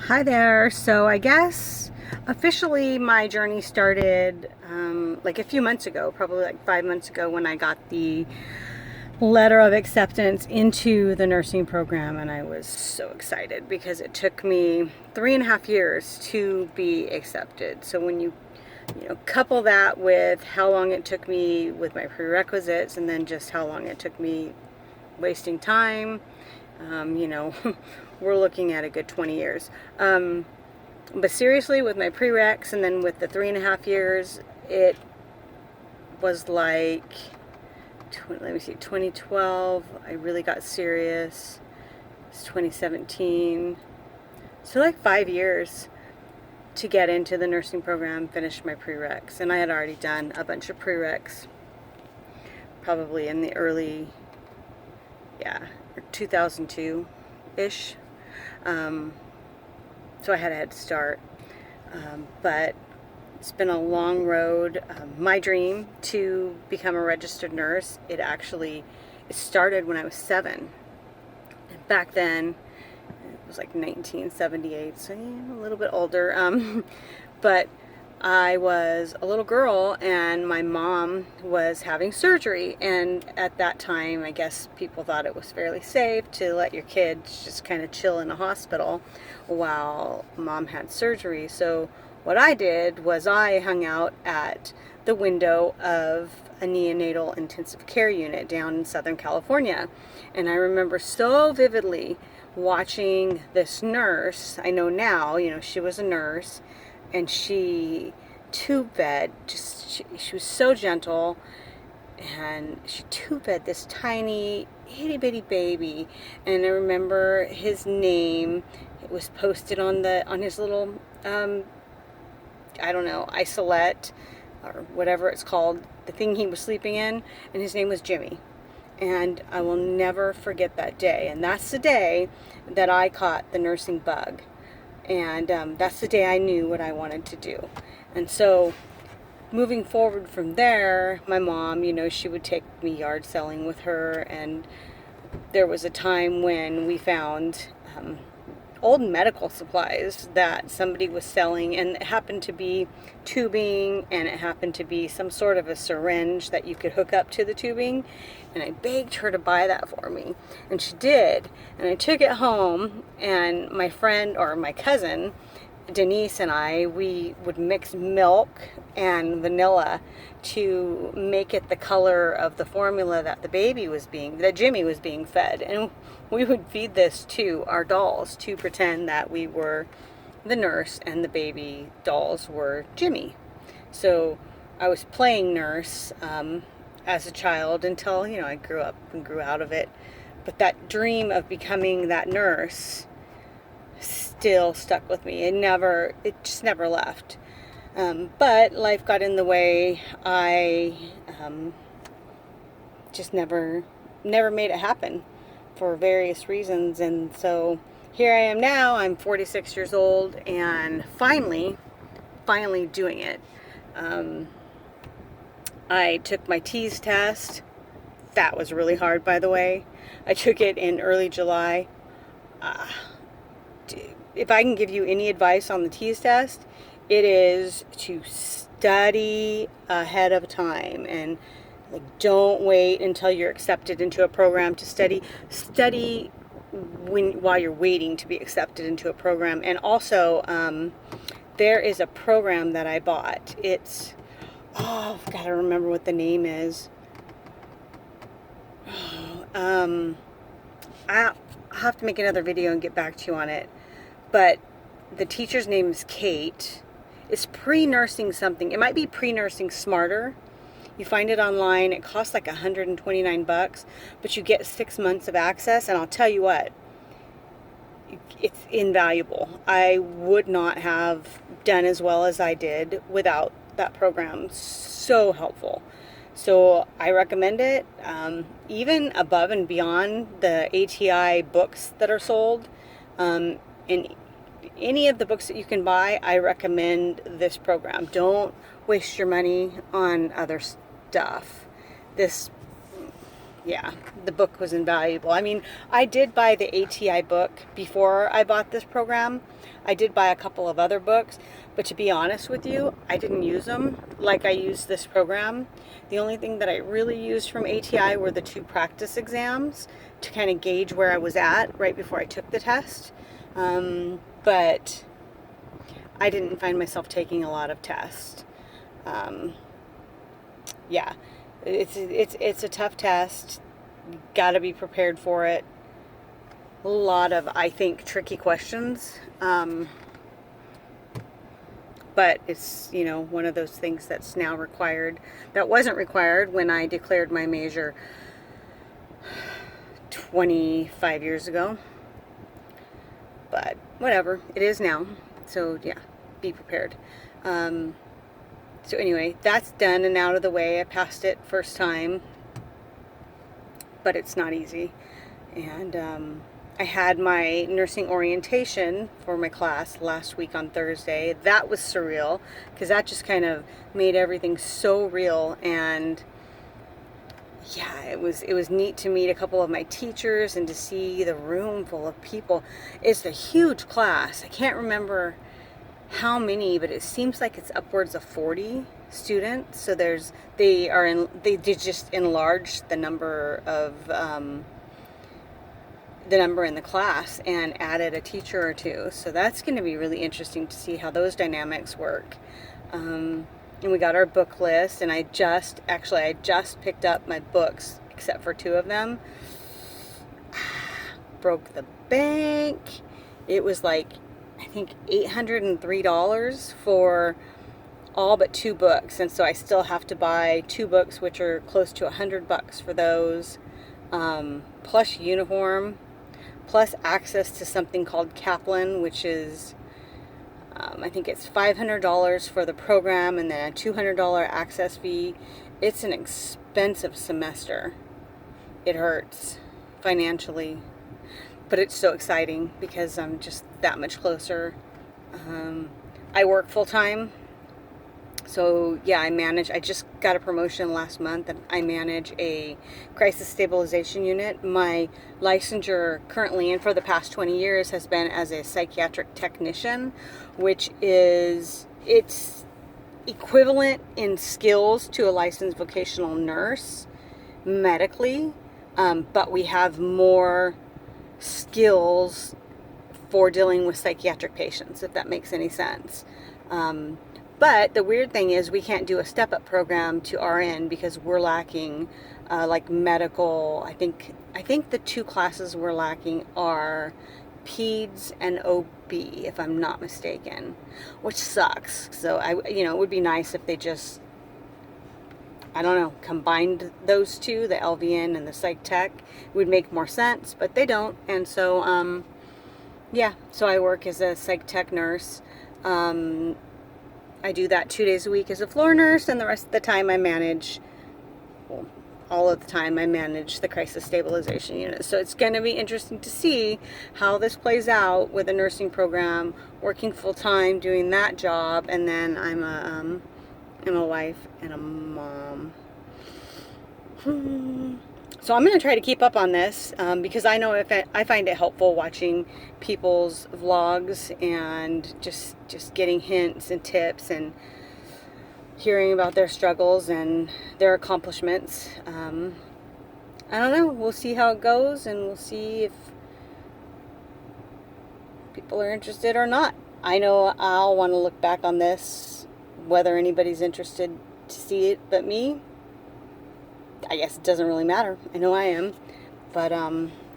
Hi there. So I guess officially my journey started like a few months ago, probably like 5 months ago, when I got the letter of acceptance into the nursing program. And I was so excited because it took me 3.5 years to be accepted. So when you couple that with how long it took me with my prerequisites, and then just how long it took me wasting time, um, you know, we're looking at a good 20 years. But seriously, with my prereqs and then with the 3.5 years, it was like, let me see, 2012, I really got serious. It's 2017. So like 5 years to get into the nursing program, finish my prereqs. And I had already done a bunch of prereqs, probably in the early, 2002-ish. Um, so I had a head start. But it's been a long road. My dream to become a registered nurse, it started when I was 7. And back then, it was like 1978, so yeah, a little bit older. But I was a little girl and my mom was having surgery. And at that time, I guess people thought it was fairly safe to let your kids just kind of chill in a hospital while mom had surgery. So what I did was I hung out at the window of a neonatal intensive care unit down in Southern California. And I remember so vividly watching this nurse. I know now, she was a nurse, and she tube fed, she was so gentle, and she tube fed this tiny itty bitty baby. And I remember his name, it was posted on his little I don't know, isolette or whatever it's called, the thing he was sleeping in, and his name was Jimmy. And I will never forget that day. And that's the day that I caught the nursing bug. And that's the day I knew what I wanted to do. And so moving forward from there, my mom, she would take me yard selling with her. And there was a time when we found old medical supplies that somebody was selling, and it happened to be tubing, and it happened to be some sort of a syringe that you could hook up to the tubing. And I begged her to buy that for me, and she did. And I took it home, and my friend, or my cousin Denise, and we would mix milk and vanilla to make it the color of the formula that that Jimmy was being fed. And we would feed this to our dolls to pretend that we were the nurse and the baby dolls were Jimmy. So I was playing nurse as a child until, I grew up and grew out of it. But that dream of becoming that nurse still stuck with me. It just never left. But life got in the way. I just never made it happen for various reasons. And so here I am now. I'm 46 years old and finally doing it. I took my TEAS test. That was really hard, by the way. I took it in early July. If I can give you any advice on the TEAS test, it is to study ahead of time, and don't wait until you're accepted into a program to study. Study while you're waiting to be accepted into a program. And also, there is a program that I bought. I've got to remember what the name is. I'll have to make another video and get back to you on it. But the teacher's name is Kate. It's pre-nursing something. It might be pre-nursing smarter. You find it online. It costs like $129, but you get 6 months of access. And I'll tell you what, it's invaluable. I would not have done as well as I did without that program. So helpful. So I recommend it, even above and beyond the ATI books that are sold. And any of the books that you can buy, I recommend this program. Don't waste your money on other stuff. This yeah, the book was invaluable. I mean, I did buy the ATI book before I bought this program. I did buy a couple of other books, but to be honest with you, I didn't use them like I used this program. The only thing that I really used from ATI were the 2 practice exams to kind of gauge where I was at right before I took the test. But I didn't find myself taking a lot of tests. Yeah, it's a tough test. Got to be prepared for it. A lot of, I think, tricky questions. But it's, one of those things that's now required. That wasn't required when I declared my major 25 years ago. But whatever, it is now. So yeah, be prepared. So anyway, that's done and out of the way. I passed it first time, but it's not easy. And I had my nursing orientation for my class last week on Thursday. That was surreal because that just kind of made everything so real. And yeah, it was neat to meet a couple of my teachers and to see the room full of people. It's a huge class. I can't remember how many, but it seems like it's upwards of 40 students. So they just enlarged the number in the class and added a teacher or two. So that's going to be really interesting to see how those dynamics work. And we got our book list, and I just picked up my books except for 2 of them. Broke the bank. It was like, I think $803 for all but 2 books, and so I still have to buy 2 books, which are close to $100 for those, plus uniform, plus access to something called Kaplan, which is I think it's $500 for the program and then a $200 access fee. It's an expensive semester. It hurts financially, but it's so exciting because I'm just that much closer. I work full time. So yeah, I just got a promotion last month, and I manage a crisis stabilization unit. My licensure currently and for the past 20 years has been as a psychiatric technician, which is, it's equivalent in skills to a licensed vocational nurse medically, but we have more skills for dealing with psychiatric patients, if that makes any sense. But the weird thing is we can't do a step-up program to RN because we're lacking like medical. I think the 2 classes we're lacking are peds and OB, if I'm not mistaken, which sucks. So it would be nice if they just, I don't know, combined those 2, the LVN and the psych tech. It would make more sense, but they don't. And so yeah, so I work as a psych tech nurse. I do that 2 days a week as a floor nurse, and the rest of the time I manage, well, all of the time I manage the crisis stabilization unit. So it's going to be interesting to see how this plays out with a nursing program, working full time, doing that job, and then I'm a wife and a mom. So I'm going to try to keep up on this because I know I find it helpful watching people's vlogs and just getting hints and tips and hearing about their struggles and their accomplishments. I don't know. We'll see how it goes, and we'll see if people are interested or not. I know I'll want to look back on this, whether anybody's interested to see it but me. I guess it doesn't really matter. I know I am. But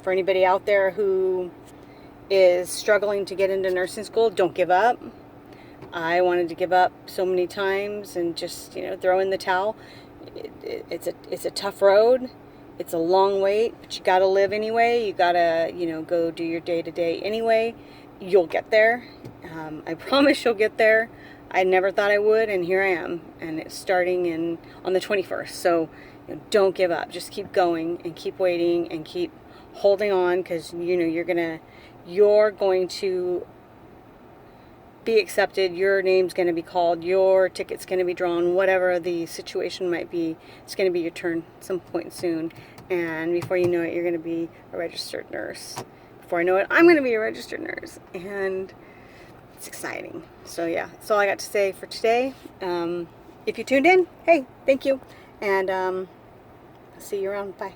for anybody out there who is struggling to get into nursing school, don't give up. I wanted to give up so many times and just, throw in the towel. It's a tough road. It's a long wait, but you got to live anyway. You got to, go do your day-to-day anyway. You'll get there. I promise you'll get there. I never thought I would, and here I am. And it's starting on the 21st. So don't give up. Just keep going and keep waiting and keep holding on, because you're going to be accepted. Your name's going to be called. Your ticket's going to be drawn. Whatever the situation might be, it's going to be your turn some point soon. And before you know it, you're going to be a registered nurse. Before I know it, I'm going to be a registered nurse. And it's exciting. So yeah, that's all I got to say for today. If you tuned in, hey, thank you. And see you around. Bye.